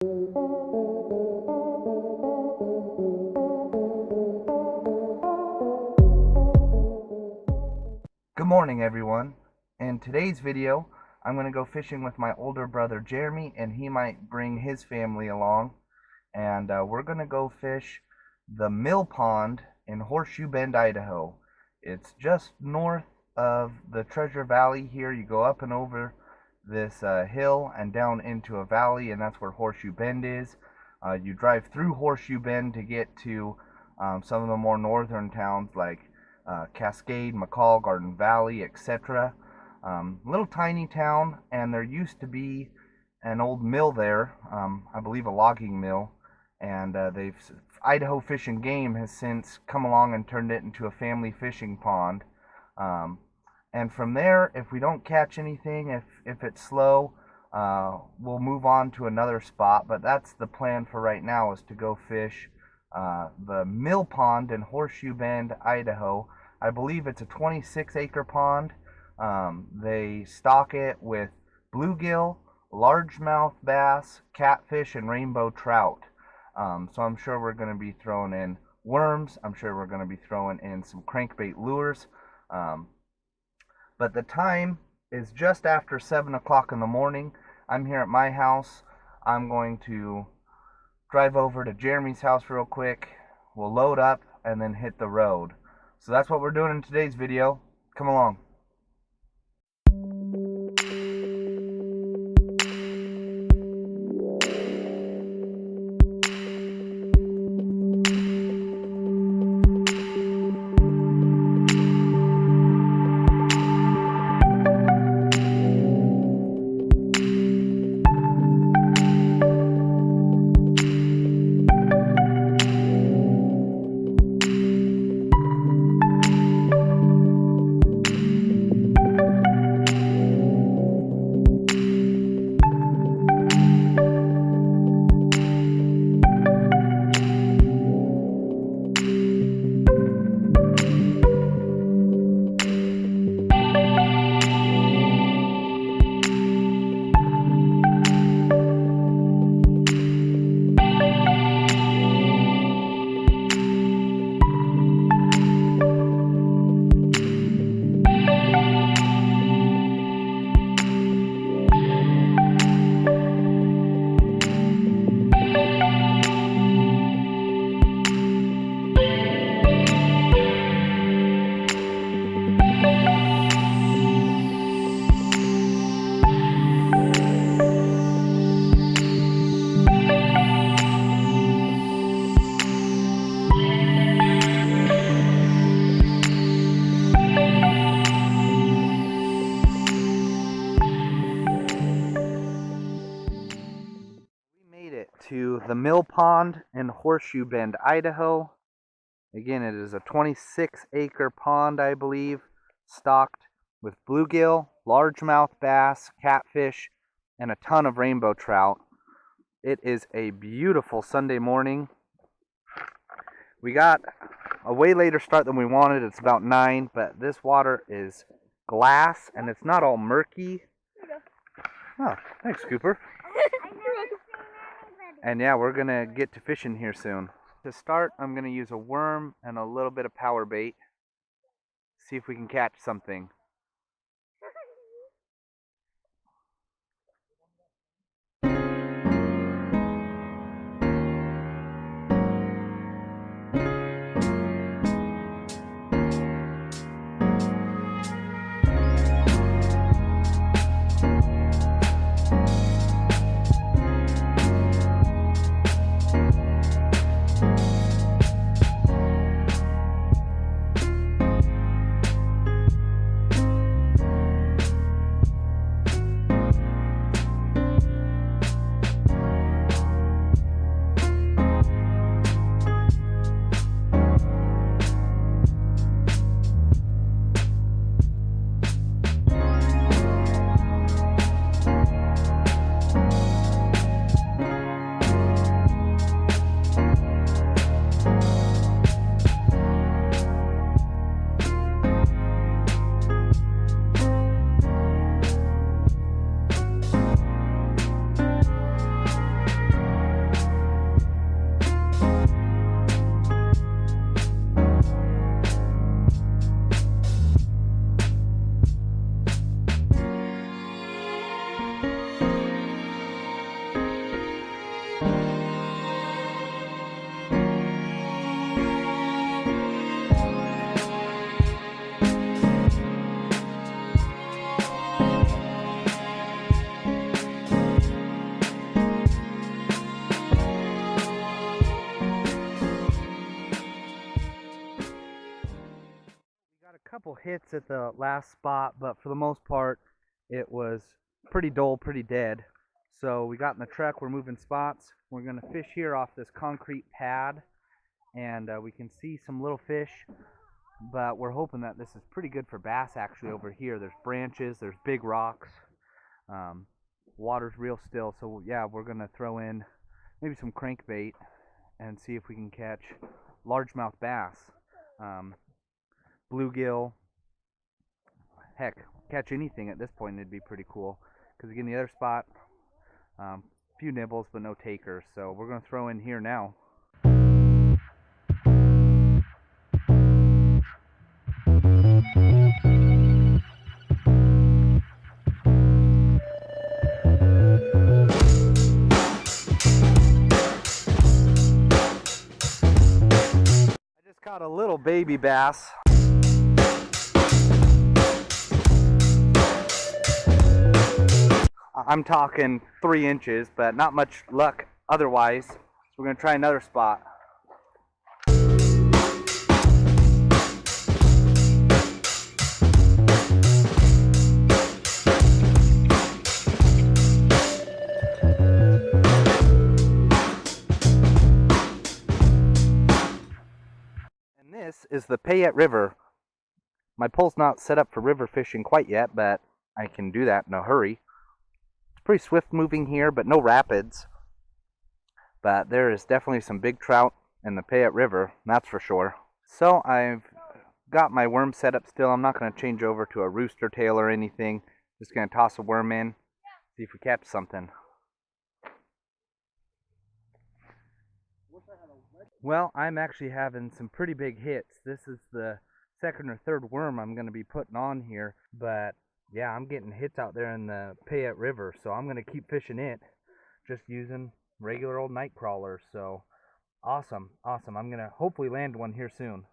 Good morning, everyone. In today's video, I'm going to go fishing with my older brother Jeremy, and he might bring his family along. And we're going to go fish the mill pond in Horseshoe Bend, Idaho. It's just north of the Treasure Valley here. You go up and over this hill and down into a valley, and that's where Horseshoe Bend is. You drive through Horseshoe Bend to get to some of the more northern towns like Cascade, McCall, Garden Valley, etc. Little tiny town, and there used to be an old mill there, I believe a logging mill, and Idaho Fish and Game has since come along and turned it into a family fishing pond. And from there, if we don't catch anything, if it's slow, we'll move on to another spot. But that's the plan for right now, is to go fish the mill pond in Horseshoe Bend, Idaho. I believe it's a 26-acre pond. They stock it with bluegill, largemouth bass, catfish, and rainbow trout. So I'm sure we're going to be throwing in worms. I'm sure we're going to be throwing in some crankbait lures. But the time is just after 7 o'clock in the morning. I'm here at my house. I'm going to drive over to Jeremy's house real quick. We'll load up and then hit the road. So that's what we're doing in today's video. Come along. To the mill pond in Horseshoe Bend, Idaho. Again, it is a 26-acre pond, I believe, stocked with bluegill, largemouth bass, catfish, and a ton of rainbow trout. It is a beautiful Sunday morning. We got a way later start than we wanted. It's about 9, but this water is glass and it's not all murky. Oh, thanks, Cooper. And yeah, we're going to get to fishing here soon. To start, I'm going to use a worm and a little bit of power bait. See if we can catch something. couple hits at the last spot, but for the most part, it was pretty dull, pretty dead. So we got in the truck, we're moving spots. We're gonna fish here off this concrete pad, and we can see some little fish, but we're hoping that this is pretty good for bass actually over here. There's branches, there's big rocks, water's real still, so yeah, we're gonna throw in maybe some crankbait and see if we can catch largemouth bass, bluegill, heck, catch anything at this point. It'd be pretty cool, because again, the other spot, few nibbles but no takers, so we're gonna throw in here now. Caught a little baby bass. I'm talking 3 inches, but not much luck otherwise. So we're gonna try another spot. This is the Payette River. My pole's not set up for river fishing quite yet, but I can do that in a hurry. It's pretty swift moving here, but no rapids. But there is definitely some big trout in the Payette River, that's for sure. So I've got my worm set up still. I'm not going to change over to a rooster tail or anything. Just going to toss a worm in, see if we catch something. Well, I'm actually having some pretty big hits. This is the second or third worm I'm going to be putting on here. But yeah, I'm getting hits out there in the Payette River. So I'm going to keep fishing it, just using regular old night crawlers. So awesome, awesome. I'm going to hopefully land one here soon.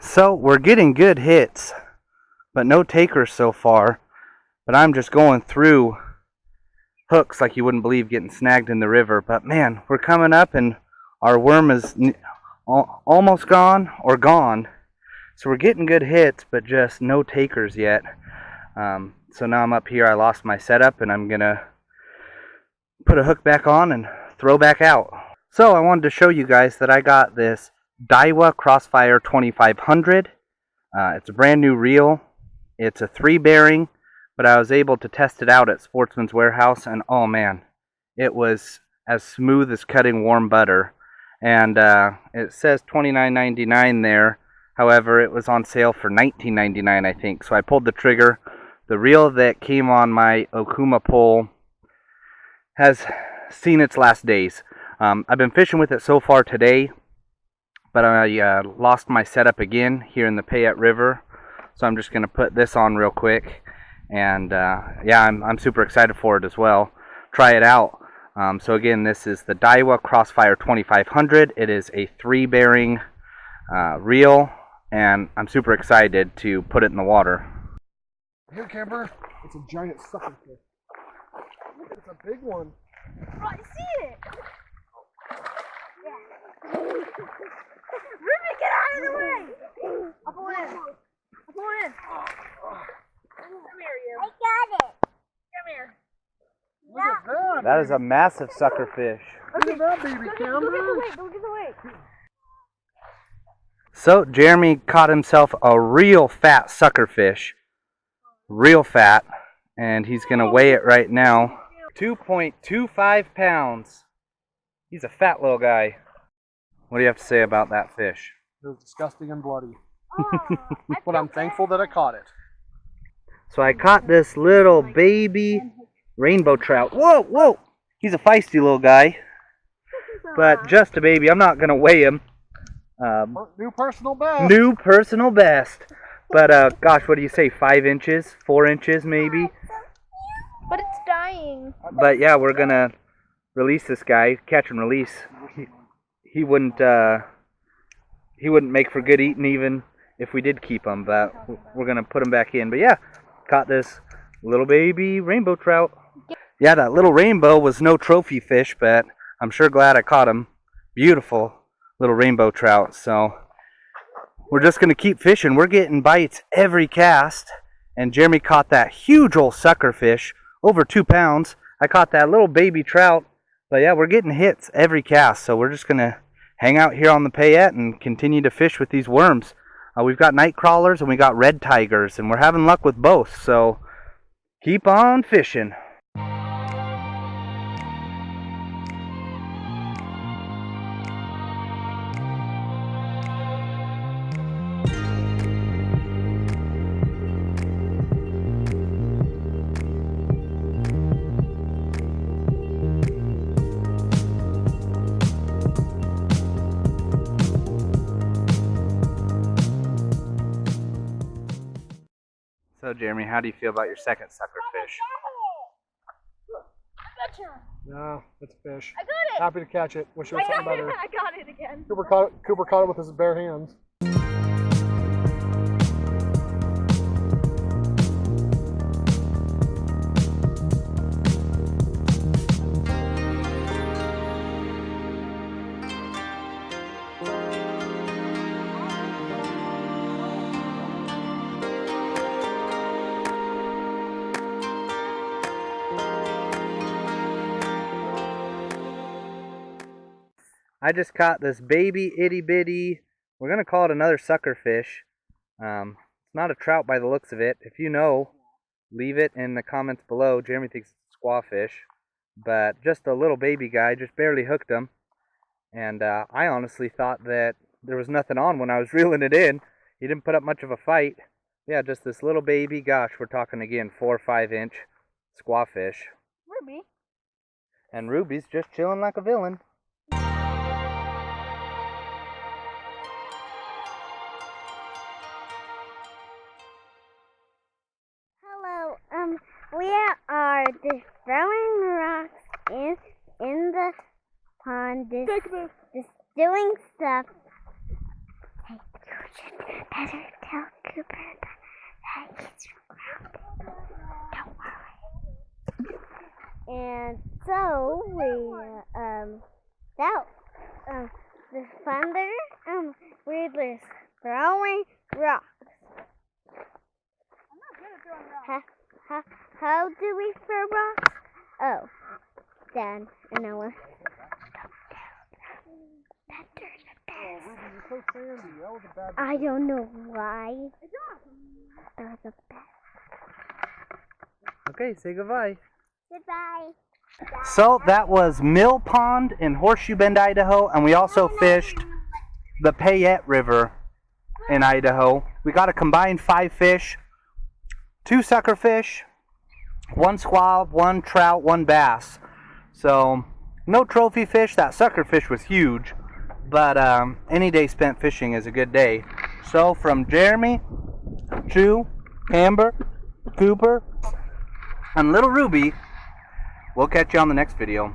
So we're getting good hits, but no takers so far. But I'm just going through hooks like you wouldn't believe, getting snagged in the river. But man, we're coming up and our worm is almost gone or gone. So we're getting good hits, but just no takers yet. So now I'm up here. I lost my setup, and I'm gonna put a hook back on and throw back out. So I wanted to show you guys that I got this Daiwa Crossfire 2500. It's a brand new reel. It's a 3-bearing, but I was able to test it out at Sportsman's Warehouse, and oh man, it was as smooth as cutting warm butter. And it says $29.99 there. However, it was on sale for $19.99, I think. So I pulled the trigger. The reel that came on my Okuma pole has seen its last days. I've been fishing with it so far today, but I lost my setup again here in the Payette River. So I'm just going to put this on real quick. And yeah, I'm super excited for it as well. Try it out. So again, this is the Daiwa Crossfire 2500. It is a 3-bearing reel, and I'm super excited to put it in the water. Here, Kamber. It's a giant suckerfish. It's a big one. Oh, I see it. Yeah. Ruby, get out of the way. I'll pull in. I'll pull in. Come here, you. I got it. Come here. Look at that. That is a massive suckerfish. Look at that, baby, Kamber. Go get the weight. Go get the weight. So Jeremy caught himself a real fat suckerfish. Real fat. And he's going to weigh it right now. 2.25 pounds. He's a fat little guy. What do you have to say about that fish? It was disgusting and bloody. Oh, But I'm thankful that I caught it. So I caught this little baby rainbow trout. Whoa, whoa! He's a feisty little guy, but just a baby. I'm not going to weigh him. New personal best. New personal best. But gosh, what do you say? 5 inches? 4 inches maybe? but it's dying. But yeah, we're going to release this guy. Catch and release. He wouldn't make for good eating even if we did keep him, but we're going to put him back in. But yeah, caught this little baby rainbow trout. Yeah, that little rainbow was no trophy fish, but I'm sure glad I caught him. Beautiful little rainbow trout. So we're just going to keep fishing. We're getting bites every cast. And Jeremy caught that huge old sucker fish, over 2 pounds. I caught that little baby trout. But yeah, we're getting hits every cast. So we're just going to hang out here on the Payette and continue to fish with these worms. We've got night crawlers and we got red tigers, and we're having luck with both. So keep on fishing. So Jeremy, how do you feel about your second sucker fish? Yeah, it's a fish. I got it. Happy to catch it. Wish it was something better. I got it again. Cooper caught it with his bare hands. I just caught this baby itty bitty, we're going to call it another sucker fish. It's not a trout by the looks of it. If you know, leave it in the comments below. Jeremy thinks it's a squawfish, but just a little baby guy, just barely hooked him. And I honestly thought that there was nothing on when I was reeling it in. He didn't put up much of a fight. Yeah, just this little baby, gosh, we're talking again 4 or 5 inch squawfish. Ruby. And Ruby's just chilling like a villain. Hello, we are just throwing rocks in the pond, just doing stuff. Hey, you should better tell Cooper that he's grounded. Don't worry. And so the thunder, we're just throwing rocks. How do we throw rocks? Oh, Dad and Noah. You're so sandy. That was a bad. I don't know why. That was a bad. Okay, say goodbye. Goodbye. So that was Mill Pond in Horseshoe Bend, Idaho, and we also fished the Payette River in Idaho. We got a combined 5 fish, 2 sucker fish, 1 squaw, 1 trout, 1 bass. So no trophy fish. That sucker fish was huge, but any day spent fishing is a good day. So from Jeremy, Drew, Kamber, Cooper, and little Ruby, we'll catch you on the next video.